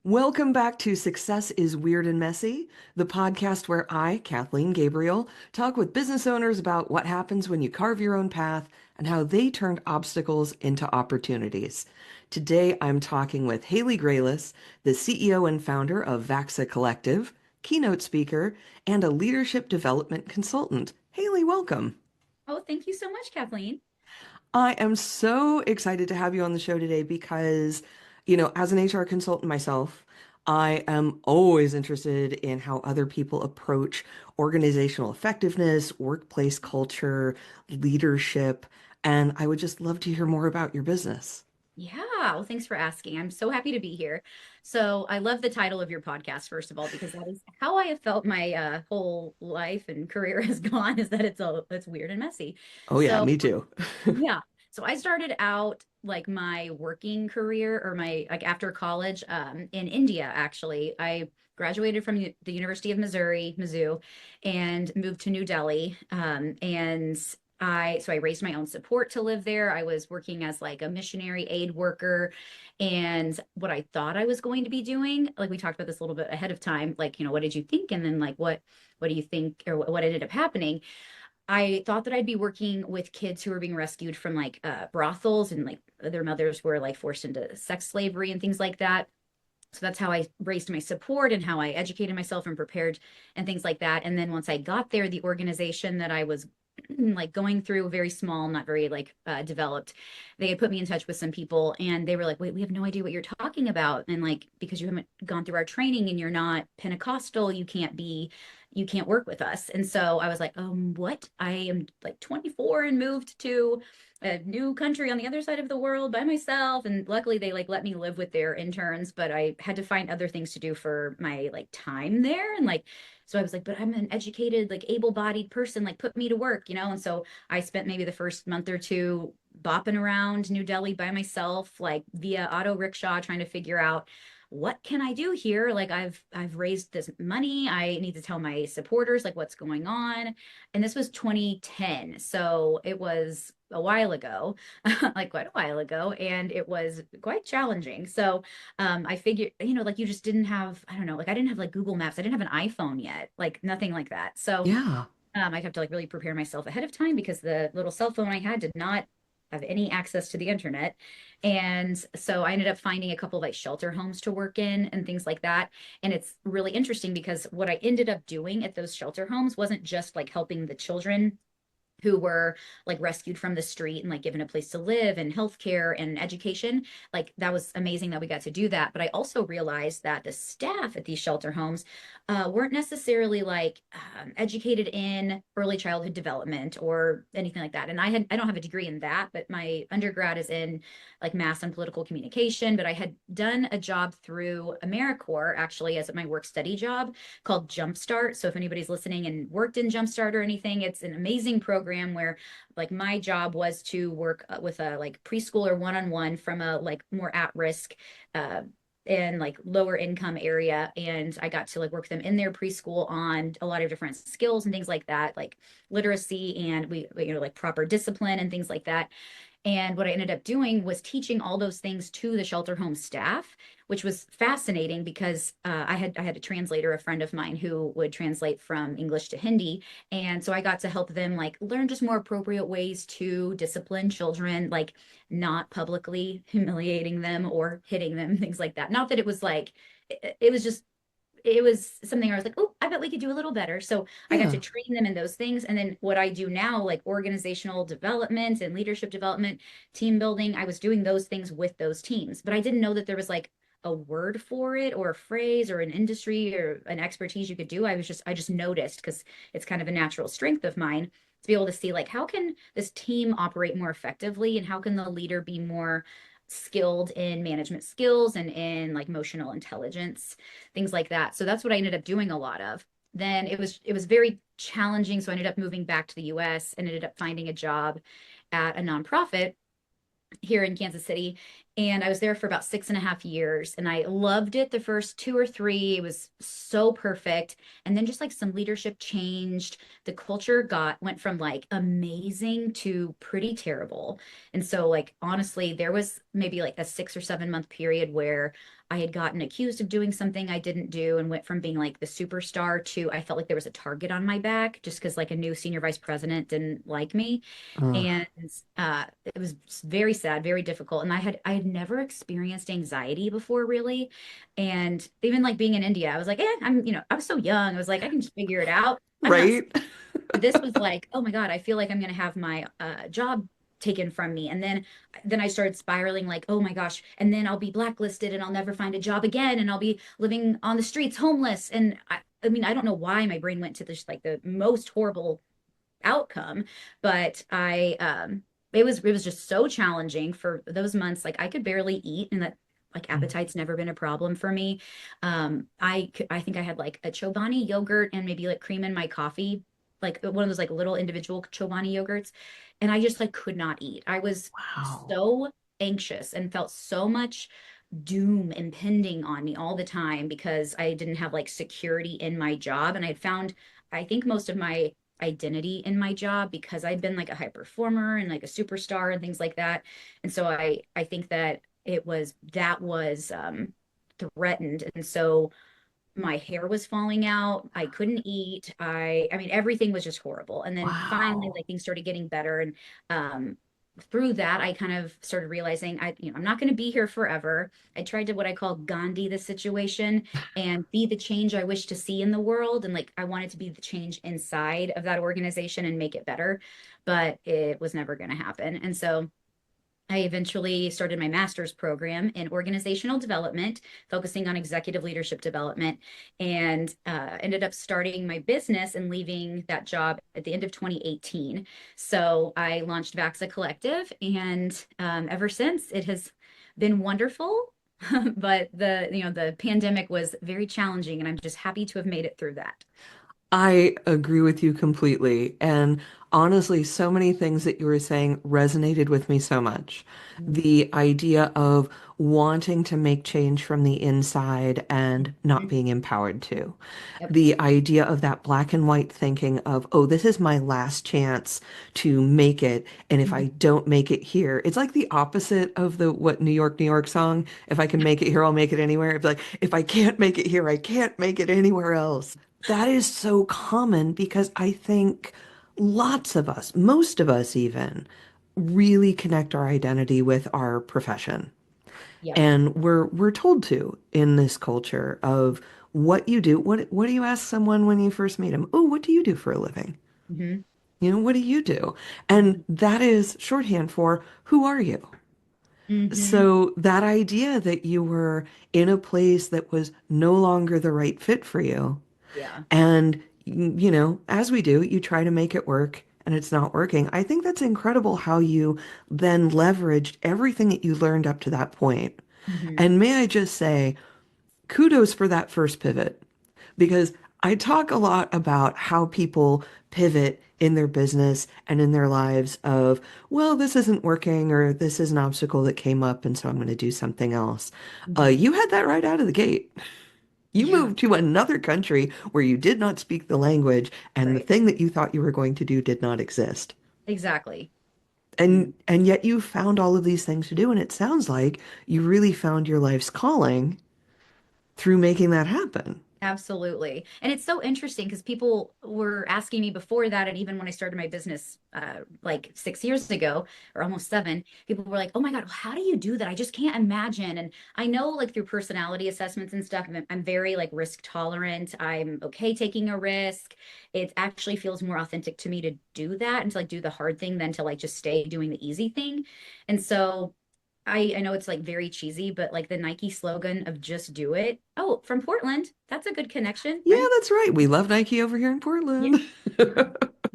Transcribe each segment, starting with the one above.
Welcome back to Success is Weird and Messy, the podcast where I, Kathleen Gabriel, talk with business owners about what happens when you carve your own path and how they turned obstacles into opportunities. Today, I'm talking with Haley Grayless, the CEO and founder of Vaxa Collective, keynote speaker, and a leadership development consultant. Haley, welcome. Oh, thank you so much, Kathleen. I am so excited to have you on the show today because, as an HR consultant myself, I am always interested in how other people approach organizational effectiveness, workplace culture, leadership, and I would just love to hear more about your business. Yeah, well, thanks for asking. I'm so happy to be here. So, I love the title of your podcast, first of all, because that is how I have felt my whole life and career has gone, is that it's weird and messy. Oh yeah, So, me too. yeah. So I started out like my working career or my like after college in India, actually. I graduated from the University of Missouri, Mizzou, and moved to New Delhi. And I raised my own support to live there. I was working as like a missionary aid worker. And what I thought I was going to be doing, like we talked about this a little bit ahead of time, like, what did you think? And then like what do you think or what ended up happening? I thought that I'd be working with kids who were being rescued from like brothels and like their mothers were like forced into sex slavery and things like that. So that's how I raised my support and how I educated myself and prepared and things like that. And then once I got there, the organization that I was like going through, very small, not very like developed, they had put me in touch with some people and they were like, wait, we have no idea what you're talking about. And like, because you haven't gone through our training and you're not Pentecostal, you can't work with us. And so I was like, what? I am like 24 and moved to a new country on the other side of the world by myself. And luckily they like let me live with their interns, but I had to find other things to do for my like time there. And like, so I was like, but I'm an educated, like able-bodied person, like put me to work, you know? And so I spent maybe the first month or two bopping around New Delhi by myself, like via auto rickshaw, trying to figure out what can I do here? Like I've raised this money. I need to tell my supporters like what's going on. And this was 2010. So it was a while ago, like quite a while ago, and it was quite challenging. So I figured, like you just didn't have, I don't know, like I didn't have like Google Maps. I didn't have an iPhone yet, like nothing like that. So Yeah. I'd have to like really prepare myself ahead of time because the little cell phone I had did not have any access to the internet. And so I ended up finding a couple of like shelter homes to work in and things like that. And it's really interesting because what I ended up doing at those shelter homes wasn't just like helping the children who were like rescued from the street and like given a place to live and healthcare and education. Like that was amazing that we got to do that. But I also realized that the staff at these shelter homes weren't necessarily like educated in early childhood development or anything like that. And I don't have a degree in that, but my undergrad is in like mass and political communication. But I had done a job through AmeriCorps actually as my work study job called Jumpstart. So if anybody's listening and worked in Jumpstart or anything, it's an amazing program where like my job was to work with a like preschooler one-on-one from a like more at-risk uh and like lower income area, and I got to like work them in their preschool on a lot of different skills and things like that, like literacy and like proper discipline and things like that. And what I ended up doing was teaching all those things to the shelter home staff, which was fascinating because I had a translator, a friend of mine who would translate from English to Hindi, and so I got to help them like learn just more appropriate ways to discipline children, like not publicly humiliating them or hitting them, things like that. Not that it was like it was just it was something I was like, oh, I bet we could do a little better. So I got to Yeah. train them in those things. And then what I do now, like organizational development and leadership development, team building, I was doing those things with those teams. But I didn't know that there was like a word for it or a phrase or an industry or an expertise you could do. I just noticed because it's kind of a natural strength of mine to be able to see like how can this team operate more effectively and how can the leader be more skilled in management skills and in like emotional intelligence, things like that. So that's what I ended up doing a lot of. Then it was very challenging. So I ended up moving back to the US and ended up finding a job at a nonprofit here in Kansas City. And I was there for about 6.5 years, and I loved it the first 2 or 3. It was so perfect. And then just like some leadership changed. The culture went from like amazing to pretty terrible. And so like honestly, there was maybe like a 6 or 7 month period where I had gotten accused of doing something I didn't do and went from being like the superstar to I felt like there was a target on my back just because like a new senior vice president didn't like me. Ugh. And it was very sad, very difficult. And I had never experienced anxiety before, really. And even like being in India, I was like, I was so young. I was like, I can just figure it out. I'm not. Right? This was like, oh my God, I feel like I'm gonna have my job taken from me. And then I started spiraling like, oh my gosh, and then I'll be blacklisted and I'll never find a job again and I'll be living on the streets homeless. And I mean, I don't know why my brain went to this like the most horrible outcome, but it was just so challenging for those months. Like I could barely eat, and that like appetite's never been a problem for me. I think I had like a Chobani yogurt and maybe like cream in my coffee, like one of those like little individual Chobani yogurts, and I just like could not eat. I was Wow. so anxious and felt so much doom impending on me all the time because I didn't have like security in my job. And I had found, I think, most of my identity in my job because I'd been like a high performer and like a superstar and things like that. And so I think that that was threatened. And so my hair was falling out. I couldn't eat. I mean, everything was just horrible. And then finally, Wow. like things started getting better. And through that, I kind of started realizing I'm not going to be here forever. I tried to what I call Gandhi the situation and be the change I wish to see in the world. And like I wanted to be the change inside of that organization and make it better, but it was never going to happen. And so I eventually started my master's program in organizational development, focusing on executive leadership development, and ended up starting my business and leaving that job at the end of 2018. So I launched Vaxa Collective, and ever since it has been wonderful. But the pandemic was very challenging, and I'm just happy to have made it through that. I agree with you completely. And honestly, so many things that you were saying resonated with me so much. The idea of wanting to make change from the inside and not Mhm. being empowered to. Yep. The idea of that black and white thinking of, oh, this is my last chance to make it. And if I Mhm. don't make it here, it's like the opposite of the what New York, New York song. If I can make it here, I'll make it anywhere. It's like, if I can't make it here, I can't make it anywhere else. That is so common because I think lots of us, most of us even, really connect our identity with our profession. Yep. And we're told to in this culture of what you do. What do you ask someone when you first meet them? Oh, what do you do for a living? Hmm. What do you do? And Hmm. that is shorthand for who are you? Hmm. So that idea that you were in a place that was no longer the right fit for you. Yeah. And, as we do, you try to make it work and it's not working. I think that's incredible how you then leveraged everything that you learned up to that point. Hmm. And may I just say, kudos for that first pivot because I talk a lot about how people pivot in their business and in their lives of, well, this isn't working or this is an obstacle that came up and so I'm going to do something else. Hmm. You had that right out of the gate. You Yeah. moved to another country where you did not speak the language, and the Right. thing that you thought you were going to do did not exist. Exactly. And Mm. and yet you found all of these things to do, and it sounds like you really found your life's calling through making that happen. Absolutely. And it's so interesting because people were asking me before that, and even when I started my business like 6 years ago or almost seven, people were like, oh my God, how do you do that? I just can't imagine. And I know like through personality assessments and stuff, I'm very like risk tolerant. I'm okay taking a risk. It actually feels more authentic to me to do that and to like do the hard thing than to like just stay doing the easy thing. And so I know it's like very cheesy, but like the Nike slogan of just do it. Oh, from Portland. That's a good connection, Yeah, right? that's right. We love Nike over here in Yeah. Portland.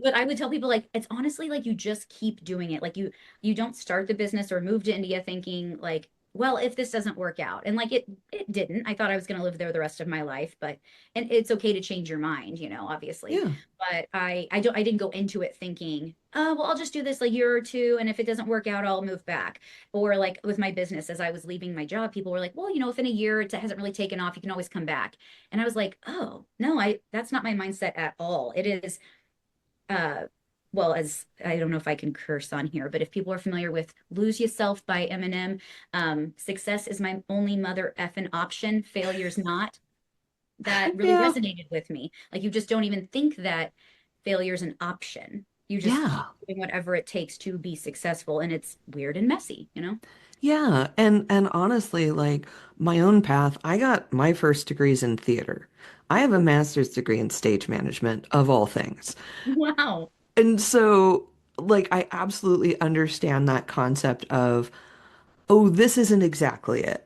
But I would tell people like it's honestly like you just keep doing it. Like you don't start the business or move to India thinking like well, if this doesn't work out, and like it didn't. I thought I was going to live there the rest of my life, but and it's okay to change your mind, obviously. Yeah. But I didn't go into it thinking, oh, well, I'll just do this a year or two, and if it doesn't work out, I'll move back. Or like with my business, as I was leaving my job, people were like, well, if in a year it hasn't really taken off, you can always come back. And I was like, oh no, I that's not my mindset at all. It is uh well, as I don't know if I can curse on here, but if people are familiar with Lose Yourself by Eminem, success is my only mother effing option, failure's not. That really Yeah. resonated with me. Like you just don't even think that failure's an option. You just keep Yeah. doing whatever it takes to be successful. And it's weird and messy. Yeah, and honestly, like my own path, I got my first degrees in theater. I have a master's degree in stage management of all things. Wow. And so like I absolutely understand that concept of, oh, this isn't exactly it.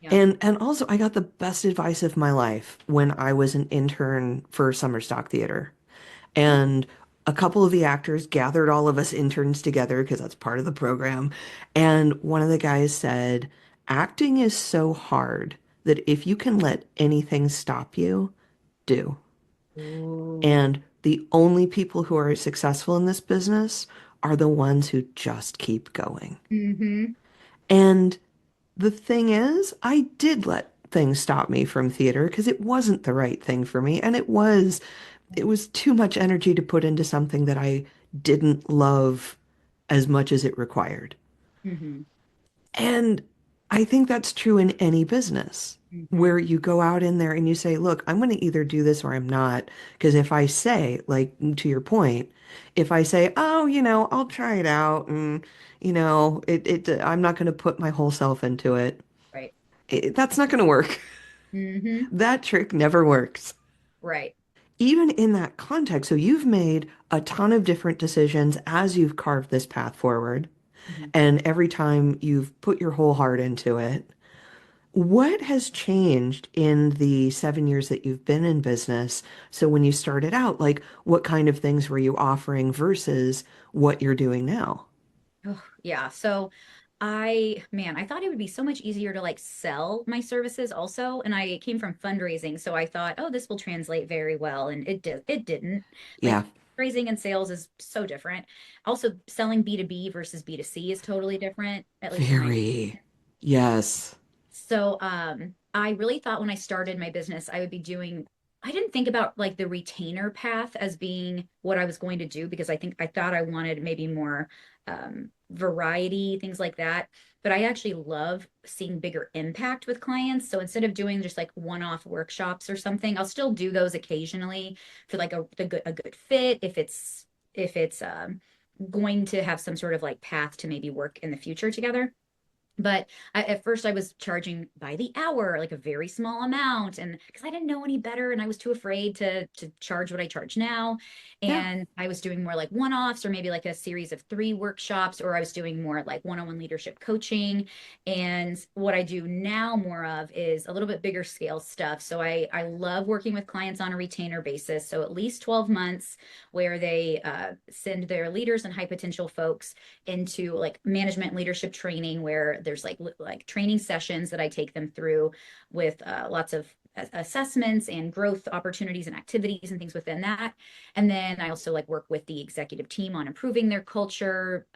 Yeah. And also I got the best advice of my life when I was an intern for summer stock theater. And a couple of the actors gathered all of us interns together because that's part of the program. And one of the guys said, acting is so hard that if you can let anything stop you, do. Ooh. And the only people who are successful in this business are the ones who just keep going. Mm-hmm. And the thing is, I did let things stop me from theater because it wasn't the right thing for me. And it was too much energy to put into something that I didn't love as much as it required. Mm-hmm. And I think that's true in any business Mm-hmm. where you go out in there and you say, look, I'm going to either do this or I'm not. Because if I say, like, to your point, if I say, oh, I'll try it out and, I'm not going to put my whole self into it, Right. that's not going to work. Mm-hmm. That trick never works. Right. Even in that context, so you've made a ton of different decisions as you've carved this path forward, Mm-hmm. and every time you've put your whole heart into it. What has changed in the 7 years that you've been in business? So when you started out, like what kind of things were you offering versus what you're doing now? Oh, yeah. So man, I thought it would be so much easier to like sell my services also. And I came from fundraising. So I thought, oh, this will translate very well. And it didn't. Yeah, Like raising and sales is so different. Also, selling B2B versus B2C is totally different, at least in my very. Yes. so I really thought when I started my business, I didn't think about like the retainer path as being what I was going to do because I thought I wanted maybe more variety, things like that. But I actually love seeing bigger impact with clients. So instead of doing just like one-off workshops or something, I'll still do those occasionally for like a good fit if it's going to have some sort of like path to maybe work in the future together. But at first, I was charging by the hour, like a very small amount, and because I didn't know any better, and I was too afraid to charge what I charge now. Yeah. And I was doing more like one-offs, or maybe like a series of 3 workshops, or I was doing more like one-on-one leadership coaching. And what I do now more of is a little bit bigger scale stuff. So I love working with clients on a retainer basis. So at least 12 months, where they send their leaders and high potential folks into like management leadership training where there's like training sessions that I take them through with lots of assessments and growth opportunities and activities and things within that. And then I also like work with the executive team on improving their culture.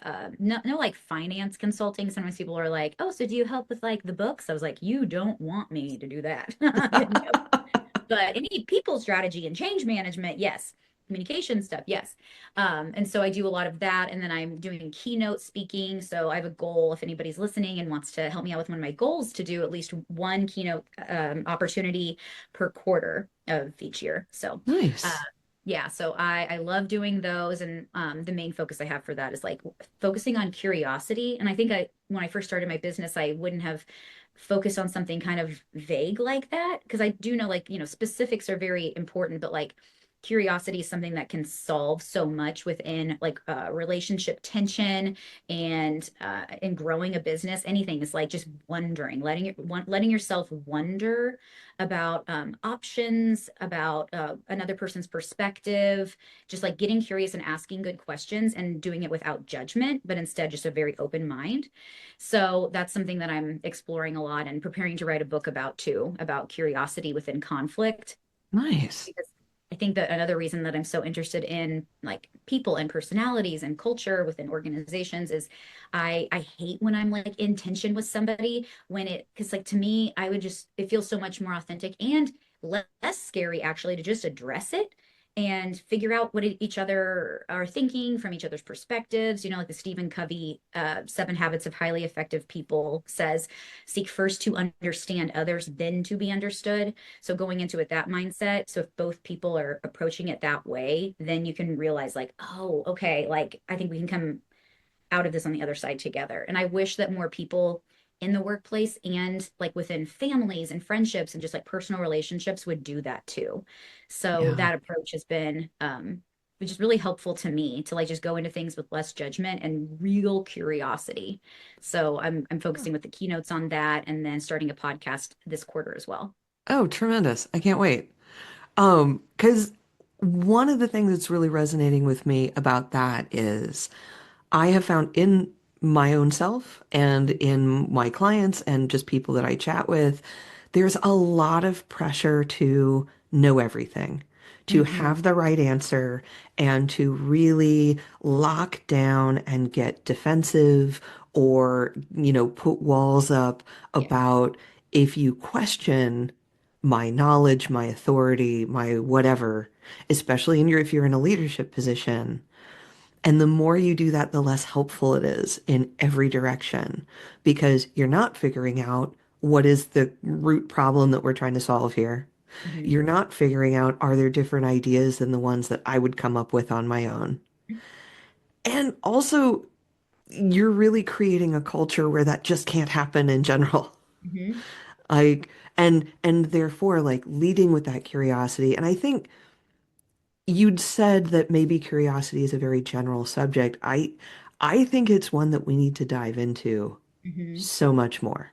No like finance consulting. Sometimes people are like, oh, so do you help with like the books? I was like, you don't want me to do that. No. But any people strategy and change management, yes. Communication stuff, yes. And so I do a lot of that. And then I'm doing keynote speaking. So I have a goal if anybody's listening and wants to help me out with one of my goals to do at least one keynote opportunity per quarter of each year. So uh, Nice. yeah, so I love doing those. And the main focus I have for that is like focusing on curiosity. And I think when I first started my business, I wouldn't have focused on something kind of vague like that because I do know like, specifics are very important, but like curiosity is something that can solve so much within like relationship tension and in growing a business. Anything is like just wondering, letting yourself wonder about options, about another person's perspective, just like getting curious and asking good questions and doing it without judgment, but instead just a very open mind. So that's something that I'm exploring a lot and preparing to write a book about too, about curiosity within conflict. Nice. Because I think that another reason that I'm so interested in like people and personalities and culture within organizations is I hate when I'm like in tension with somebody when it because like to me I would just it feels so much more authentic and less scary actually to just address it and figure out what each other are thinking from each other's perspectives. You know, like the Stephen Covey 7 Habits of Highly Effective People says, seek first to understand others, then to be understood. So going into it that mindset. So if both people are approaching it that way, then you can realize like, oh, okay, like I think we can come out of this on the other side together. And I wish that more people in the workplace and like within families and friendships and just like personal relationships would do that too. So Yeah. that approach has been which is really helpful to me to like just go into things with less judgment and real curiosity. So I'm focusing with the keynotes on that and then starting a podcast this quarter as well. Oh, tremendous. I can't wait. Because one of the things that's really resonating with me about that is I have found in my own self and in my clients and just people that I chat with, there's a lot of pressure to know everything, to Mm-hmm. have the right answer, and to really lock down and get defensive or, put walls up Yeah. about if you question my knowledge, my authority, my whatever, especially if you're in a leadership position. And the more you do that, the less helpful it is in every direction because you're not figuring out what is the root problem that we're trying to solve here. Mm-hmm. You're not figuring out, are there different ideas than the ones that I would come up with on my own? And also, you're really creating a culture where that just can't happen in general. Mm-hmm. Like, and therefore, like leading with that curiosity. And I think you'd said that maybe curiosity is a very general subject. I think it's one that we need to dive into Mm-hmm. so much more.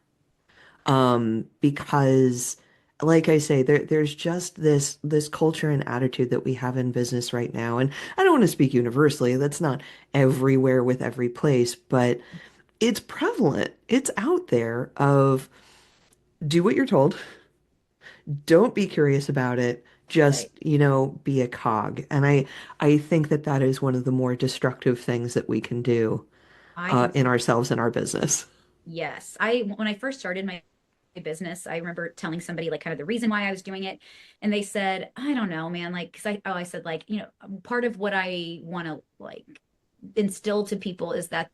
Because like I say, there's just this culture and attitude that we have in business right now. And I don't want to speak universally. That's not everywhere with every place, but it's prevalent. It's out there of do what you're told. Don't be curious about it. Just, Right. be a cog. And I think that that is one of the more destructive things that we can do I in completely ourselves and our business. Yes. I when I first started my business, I remember telling somebody like kind of the reason why I was doing it. And they said, I don't know, man, like cuz I said like, part of what I want to like instill to people is that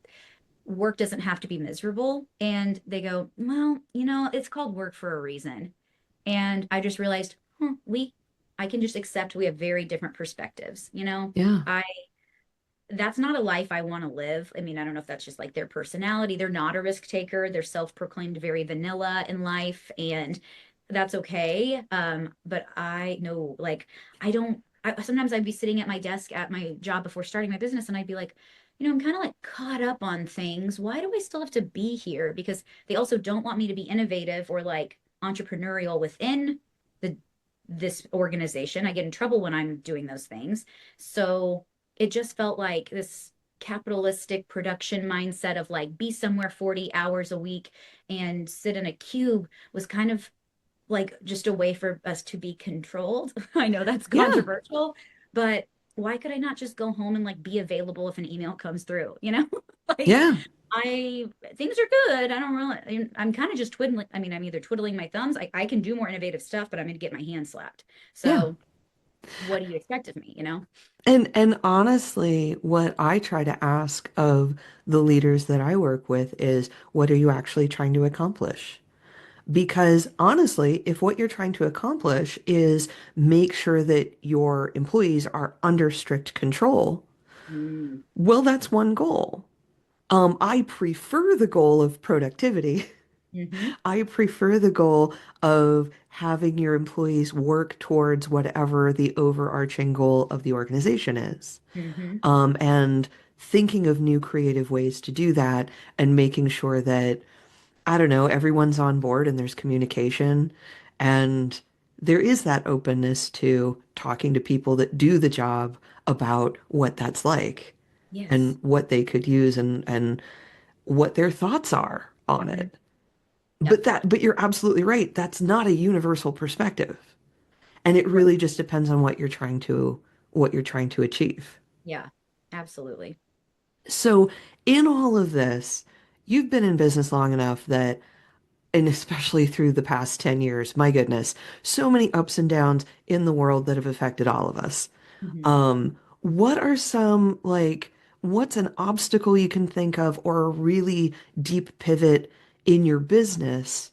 work doesn't have to be miserable. And they go, well, it's called work for a reason. And I just realized, I can just accept we have very different perspectives. Yeah. I that's not a life I want to live. I mean, I don't know if that's just like their personality. They're not a risk taker. They're self-proclaimed very vanilla in life, and that's okay. But I know, like, I don't. Sometimes I'd be sitting at my desk at my job before starting my business, and I'd be like, I'm kind of like caught up on things. Why do I still have to be here? Because they also don't want me to be innovative or like entrepreneurial within the this organization. I get in trouble when I'm doing those things. So it just felt like this capitalistic production mindset of like be somewhere 40 hours a week and sit in a cube was kind of like just a way for us to be controlled. I know that's Yeah. controversial, but why could I not just go home and like be available if an email comes through, like Yeah. I things are good. I don't really I'm kind of just twiddling. I mean, I'm either twiddling my thumbs. I can do more innovative stuff, but I'm gonna get my hand slapped. Yeah. So what do you expect of me? And honestly, what I try to ask of the leaders that I work with is, what are you actually trying to accomplish? Because honestly, if what you're trying to accomplish is make sure that your employees are under strict control, well, that's one goal. I prefer the goal of productivity, Mm-hmm. I prefer the goal of having your employees work towards whatever the overarching goal of the organization is. Mm-hmm. And thinking of new creative ways to do that and making sure that, I don't know, everyone's on board and there's communication and there is that openness to talking to people that do the job about what that's like Yes. and what they could use and what their thoughts are on Mm-hmm. it. Yep. But you're absolutely right. That's not a universal perspective. And it Right. really just depends on what you're trying to achieve. Yeah. Absolutely. So in all of this, you've been in business long enough that, and especially through the past 10 years, my goodness, so many ups and downs in the world that have affected all of us. Mm-hmm. What are some like what's an obstacle you can think of or a really deep pivot in your business?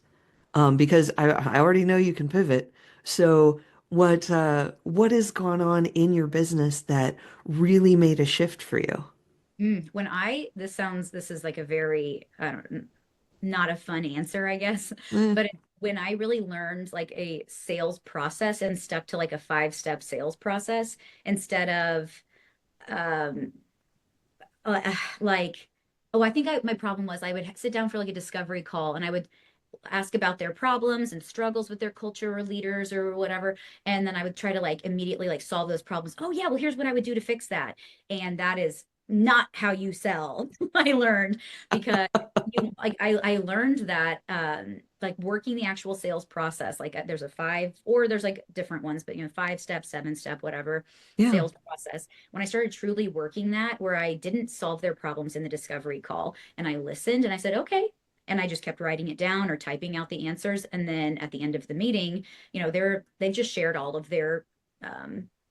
Because I already know you can pivot. So what has gone on in your business that really made a shift for you? When this is like a very, I don't, not a fun answer, I guess, Eh, but when I really learned like a sales process and stuck to like a 5-step sales process instead of, um, like, oh, I think my problem was I would sit down for like a discovery call and I would ask about their problems and struggles with their culture or leaders or whatever, and then I would try to like immediately like solve those problems. Oh yeah, well here's what I would do to fix that. And that is not how you sell. I learned because I learned that like working the actual sales process, like there's a 5, or there's like different ones, but 5 step, 7 step, whatever yeah. sales process. When I started truly working that, where I didn't solve their problems in the discovery call and I listened and I said okay, and I just kept writing it down or typing out the answers. And then at the end of the meeting, they've just shared all of their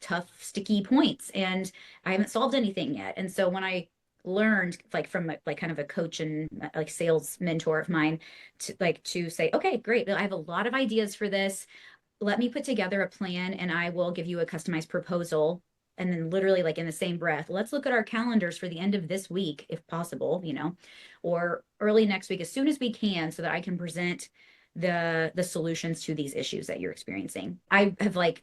tough, sticky points, and I haven't solved anything yet. And so when I learned like from like kind of a coach and like sales mentor of mine to say, okay, great, I have a lot of ideas for this. Let me put together a plan and I will give you a customized proposal. And then literally like in the same breath, let's look at our calendars for the end of this week, if possible, or early next week, as soon as we can, so that I can present the solutions to these issues that you're experiencing. I have like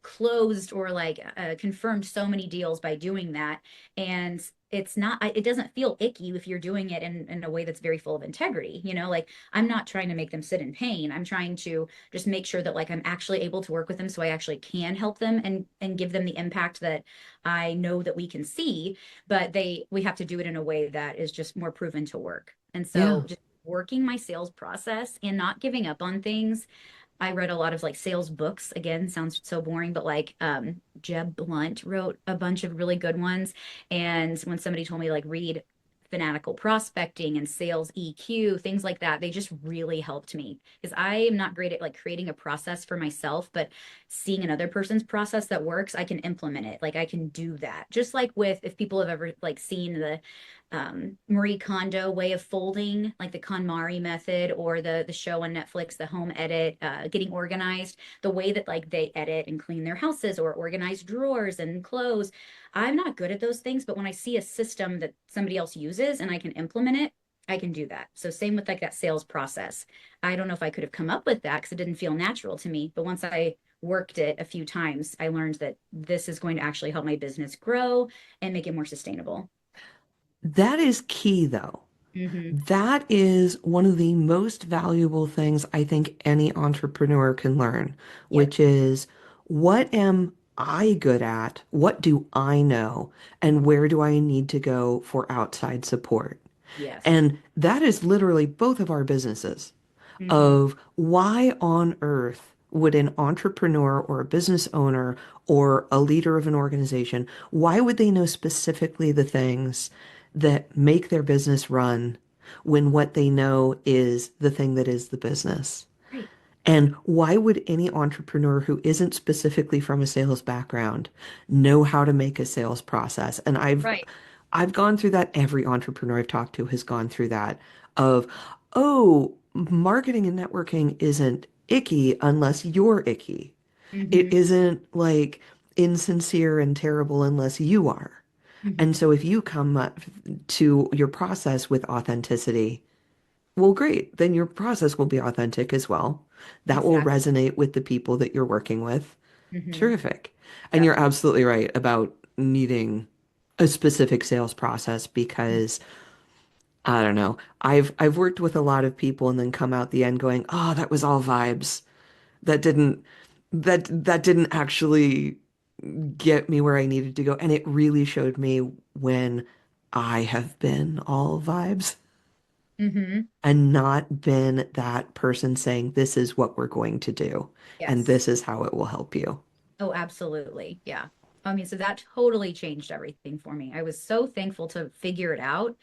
closed or like confirmed so many deals by doing that. And it doesn't feel icky if you're doing it in a way that's very full of integrity. Like I'm not trying to make them sit in pain. I'm trying to just make sure that like I'm actually able to work with them so I actually can help them and give them the impact that I know that we can see, but we have to do it in a way that is just more proven to work. And Yeah. so just working my sales process and not giving up on things. I read a lot of like sales books. Again, sounds so boring, but like Jeb Blunt wrote a bunch of really good ones. And when somebody told me to like read fanatical prospecting and sales EQ, things like that, they just really helped me because I am not great at like creating a process for myself, but seeing another person's process that works, I can implement it. Like I can do that. Just like with if people have ever like seen the Marie Kondo way of folding, like the KonMari method, or the show on Netflix, The Home Edit, Getting Organized, the way that like they edit and clean their houses or organize drawers and clothes. I'm not good at those things, but when I see a system that somebody else uses and I can implement it, I can do that. So same with like that sales process. I don't know if I could have come up with that because it didn't feel natural to me, but once I worked it a few times, I learned that this is going to actually help my business grow and make it more sustainable. That is key though. Mm-hmm. That is one of the most valuable things I think any entrepreneur can learn, Yep. which is what am I good at? What do I know? And Mm-hmm. where do I need to go for outside support? Yes. And that is literally both of our businesses Mm-hmm. of why on earth would an entrepreneur or a business owner or a leader of an organization, why would they know specifically the things that make their business run when what they know is the thing that is the business? Right. And why would any entrepreneur who isn't specifically from a sales background know how to make a sales process? And Right. I've gone through that. Every entrepreneur I've talked to has gone through that of, oh, marketing and networking isn't icky unless you're icky. It Mm-hmm. isn't like insincere and terrible unless you are. Mm-hmm. And so if you come up to your process with authenticity, Well, great. Then your process will be authentic as well. That will Exactly. resonate with the people that you're working with. Hmm. Terrific. And you're Definitely. absolutely right about needing a specific sales process because I don't know. I've worked with a lot of people and then come out the end going, "Oh, that was all vibes. That didn't that didn't actually get me where I needed to go." And it really showed me when I have been all vibes Hmm. and not been that person saying, "This is what we're going to do, and Yes. this is how it will help you." Oh, absolutely. Yeah. I mean, so that totally changed everything for me. I was so thankful to figure it out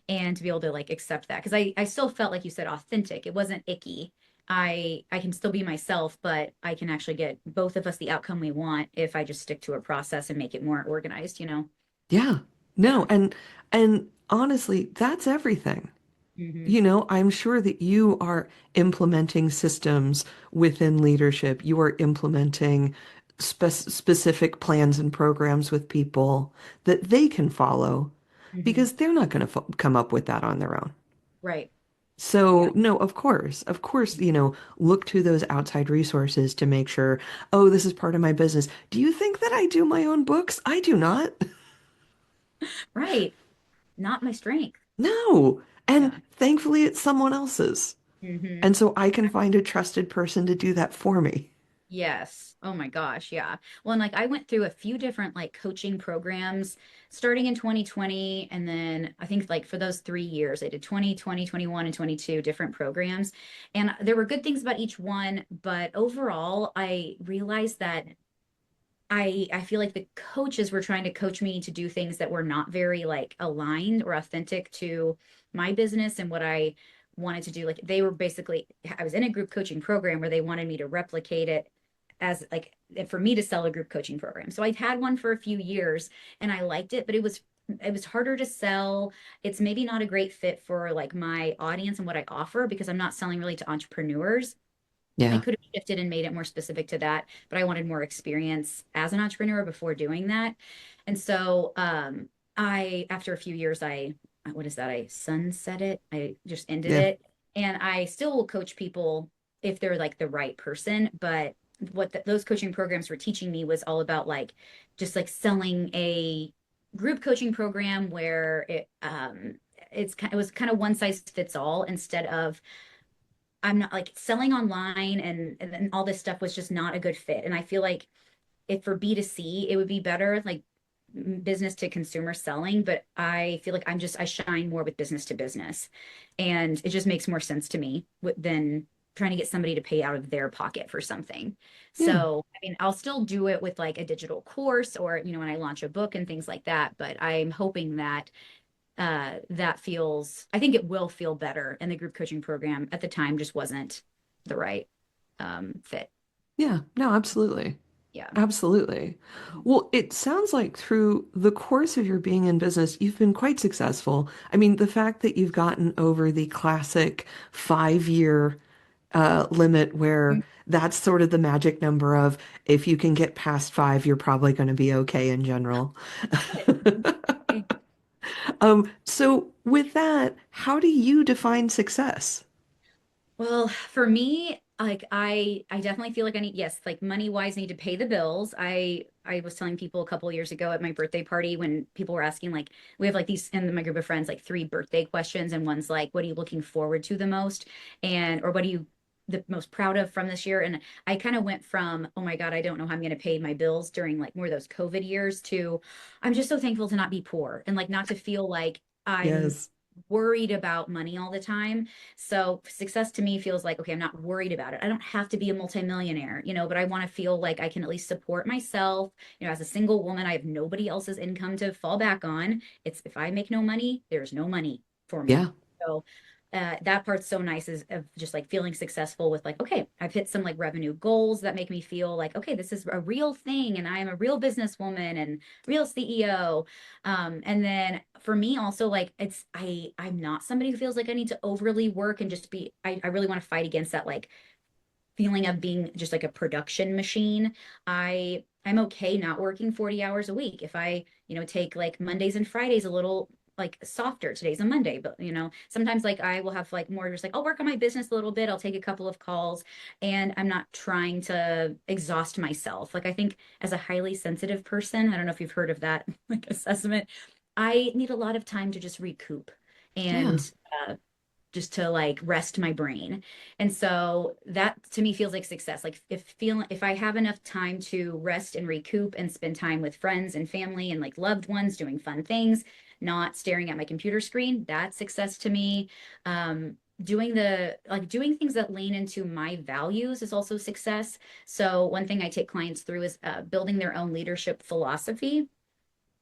and to be able to like accept that because I still felt like you said authentic. It wasn't icky. I can still be myself, but I can actually get both of us the outcome we want if I just stick to a process and make it more organized, you know? Yeah. Yeah. No, and honestly, that's everything. Hmm. You know, I'm sure that you are implementing systems within leadership. You are implementing specific plans and programs with people that they can follow Hmm. because they're not going to come up with that on their own. Right. Yeah. So, no, of course, look to those outside resources to make sure, oh, this is part of my business. Do you think that I do my own books? I do not. Right. Not my strength. No. And Yeah. thankfully, it's someone else's. Hmm. And so I can find a trusted person to do that for me. Yes. Oh my gosh. Yeah. Well, and like I went through a few different like coaching programs starting in 2020. And then I think like for those 3 years, I did 2020, 21, and 22 different programs. And there were good things about each one. But overall, I realized that I feel like the coaches were trying to coach me to do things that were not very like aligned or authentic to my business and what I wanted to do. Like they were basically, I was in a group coaching program where they wanted me to replicate it as like for me to sell a group coaching program. So I'd had one for a few years and I liked it, but it was harder to sell. It's maybe not a great fit for like my audience and what I offer because I'm not selling really to entrepreneurs. I Yeah. could have shifted and made it more specific to that, but I wanted more experience as an entrepreneur before doing that. And so after a few years, what is that? I sunset it. I just ended Yeah. it. And I still will coach people if they're like the right person. But what those coaching programs were teaching me was all about like just like selling a group coaching program where it was kind of one size fits all instead of I'm not like selling online and then all this stuff was just not a good fit. And I feel like if for B2C, it would be better like business to consumer selling, but I feel like I shine more with business to business. And it just makes more sense to me than trying to get somebody to pay out of their pocket for something. Yeah. So, I mean, I'll still do it with like a digital course or, when I launch a book and things like that, but I'm hoping that that feels, I think it will feel better. And the group coaching program at the time just wasn't the right fit. Yeah. No, absolutely. Yeah. Absolutely. Well, it sounds like through the course of your being in business, you've been quite successful. I mean, the fact that you've gotten over the classic 5 year limit where that's sort of the magic number of if you can get past five, you're probably going to be okay in general. Good. So with that, how do you define success? Well, for me, like I definitely feel like I need, yes, like money wise need to pay the bills. I was telling people a couple of years ago at my birthday party when people were asking like we have like these in my group of friends like three birthday questions and one's like what are you looking forward to the most and or what are you the most proud of from this year? And I kind of went from, oh my God, I don't know how I'm going to pay my bills during like more of those COVID years to I'm just so thankful to not be poor and like not to feel like I'm Yes. worried about money all the time. So success to me feels like, okay, I'm not worried about it. I don't have to be a multimillionaire, but I want to feel like I can at least support myself. As a single woman, I have nobody else's income to fall back on. It's if I make no money, there's no money for me. Yeah. So that part's so nice is of just like feeling successful with like, okay, I've hit some like revenue goals that make me feel like, okay, this is a real thing and I am a real businesswoman and real CEO. And then for me also like I'm not somebody who feels like I need to overly work and just be, I really want to fight against that like feeling of being just like a production machine. I'm okay not working 40 hours a week. If I, take like Mondays and Fridays a little like softer. Today's a Monday, but sometimes like I will have like more just like I'll work on my business a little bit. I'll take a couple of calls and I'm not trying to exhaust myself. Like I think as a highly sensitive person, I don't know if you've heard of that like assessment, I need a lot of time to just recoup Yeah. and just to like rest my brain. And so that to me feels like success. Like if I have enough time to rest and recoup and spend time with friends and family and like loved ones doing fun things, not staring at my computer screen, that's success to me. Doing things that lean into my values is also success. So one thing I take clients through is building their own leadership philosophy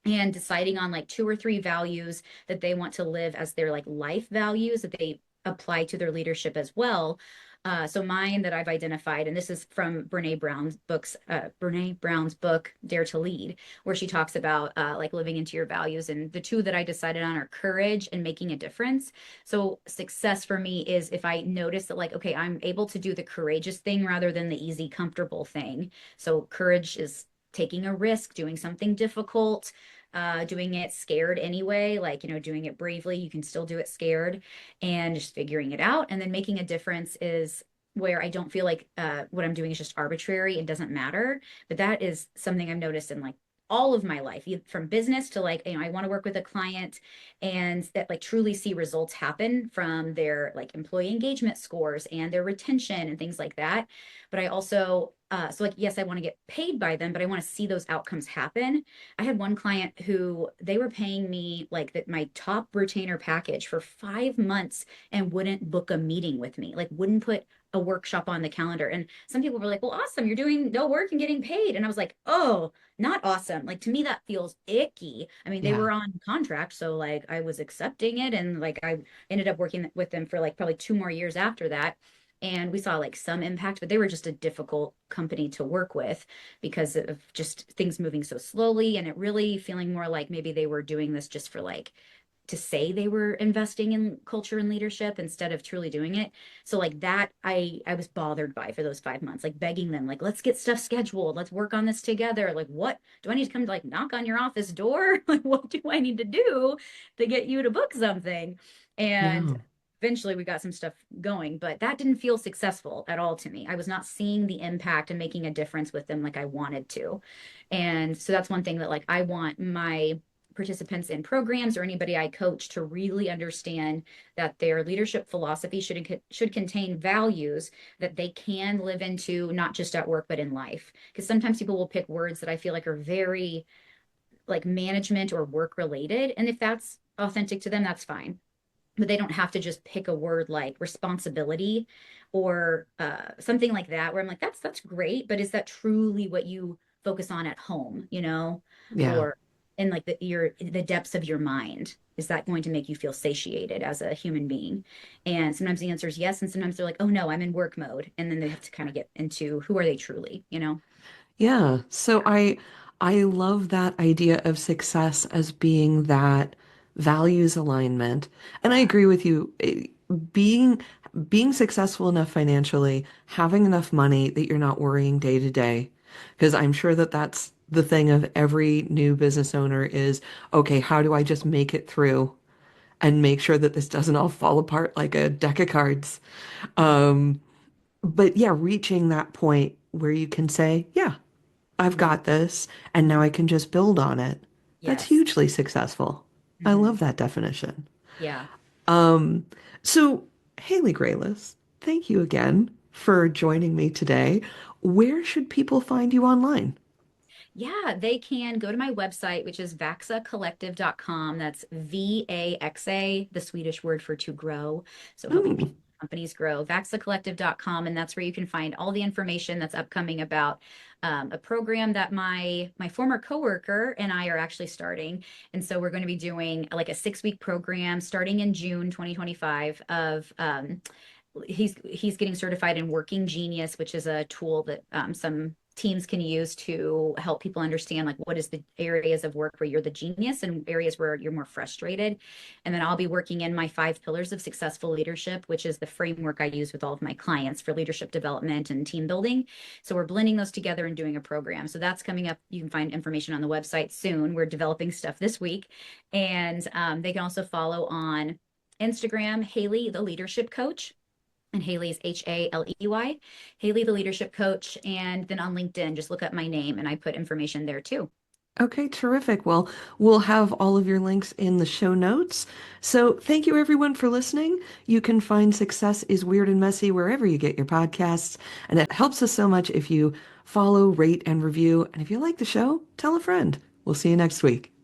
and deciding on like two or three values that they want to live as their like life values that they apply to their leadership as well. So mine that I've identified, and this is from Brene Brown's book, Dare to Lead, where she talks about like living into your values. And the two that I decided on are courage and making a difference. So success for me is if I notice that like, okay, I'm able to do the courageous thing rather than the easy, comfortable thing. So courage is taking a risk, doing something difficult, doing it scared anyway, like, doing it bravely. You can still do it scared and just figuring it out. And then making a difference is where I don't feel like what I'm doing is just arbitrary and doesn't matter. But that is something I've noticed in like all of my life, from business to like, I want to work with a client and that like truly see results happen from their like employee engagement scores and their retention and things like that. But I also, so like, yes, I want to get paid by them, but I want to see those outcomes happen. I had one client who they were paying me like that my top retainer package for 5 months and wouldn't book a meeting with me, like wouldn't put a workshop on the calendar. And some people were like, well, awesome, you're doing no work and getting paid. And I was like, oh, not awesome. Like to me, that feels icky. I mean, they Yeah. were on contract, so like I was accepting it, and like I ended up working with them for like probably 2 more years after that. And we saw like some impact, but they were just a difficult company to work with because of just things moving so slowly and it really feeling more like maybe they were doing this just for like to say they were investing in culture and leadership instead of truly doing it. So like that I was bothered by for those 5 months, like begging them, like, let's get stuff scheduled, let's work on this together. Like, what do I need to come to like knock on your office door? Like, what do I need to do to get you to book something? And Yeah. eventually we got some stuff going, but that didn't feel successful at all to me. I was not seeing the impact and making a difference with them like I wanted to. And so that's one thing that like I want my participants in programs or anybody I coach to really understand that their leadership philosophy should contain values that they can live into not just at work but in life. Because sometimes people will pick words that I feel like are very like management or work related, and if that's authentic to them, that's fine. But they don't have to just pick a word like responsibility or something like that, where I'm like, that's great, but is that truly what you focus on at home, Yeah. or in like the depths of your mind? Is that going to make you feel satiated as a human being? And sometimes the answer is yes, and sometimes they're like, oh no, I'm in work mode, and then they have to kind of get into who are they truly. Yeah. So I love that idea of success as being that values alignment. And I Yeah. agree with you. Being being successful enough financially, having enough money that you're not worrying day to day. Because I'm sure that that's the thing of every new business owner is, okay, how do I just make it through and make sure that this doesn't all fall apart like a deck of cards? Um, but yeah, reaching that point where you can say, yeah, I've Mhm. got this, and now Mhm. I can just build on it. That's Yes. hugely successful. I Mhm. love that definition. Yeah. Um, so Haley Grayless, thank you again for joining me today. Where should people find you online? Yeah, they can go to my website, which is vaxacollective.com. That's VAXA, the Swedish word for to grow. So helping Hmm, people, companies grow, vaxacollective.com. And that's where you can find all the information that's upcoming about a program that my former coworker and I are actually starting. And so we're going to be doing like a 6-week program starting in June 2025 of he's getting certified in Working Genius, which is a tool that some teams can use to help people understand like what is the areas of work where you're the genius and areas where you're more frustrated. And then I'll be working in my 5 pillars of successful leadership, which is the framework I use with all of my clients for leadership development and team building. So we're blending those together and doing a program. So that's coming up. You can find information on the website soon. We're developing stuff this week. And they can also follow on Instagram, Haley, the leadership coach. And Haley's Haley, Haley, the leadership coach. And then on LinkedIn, just look up my name and I put information there too. Okay, terrific. Well, we'll have all of your links in the show notes. So thank you everyone for listening. You can find Success is Weird and Messy wherever you get your podcasts. And it helps us so much if you follow, rate, and review. And if you like the show, tell a friend. We'll see you next week.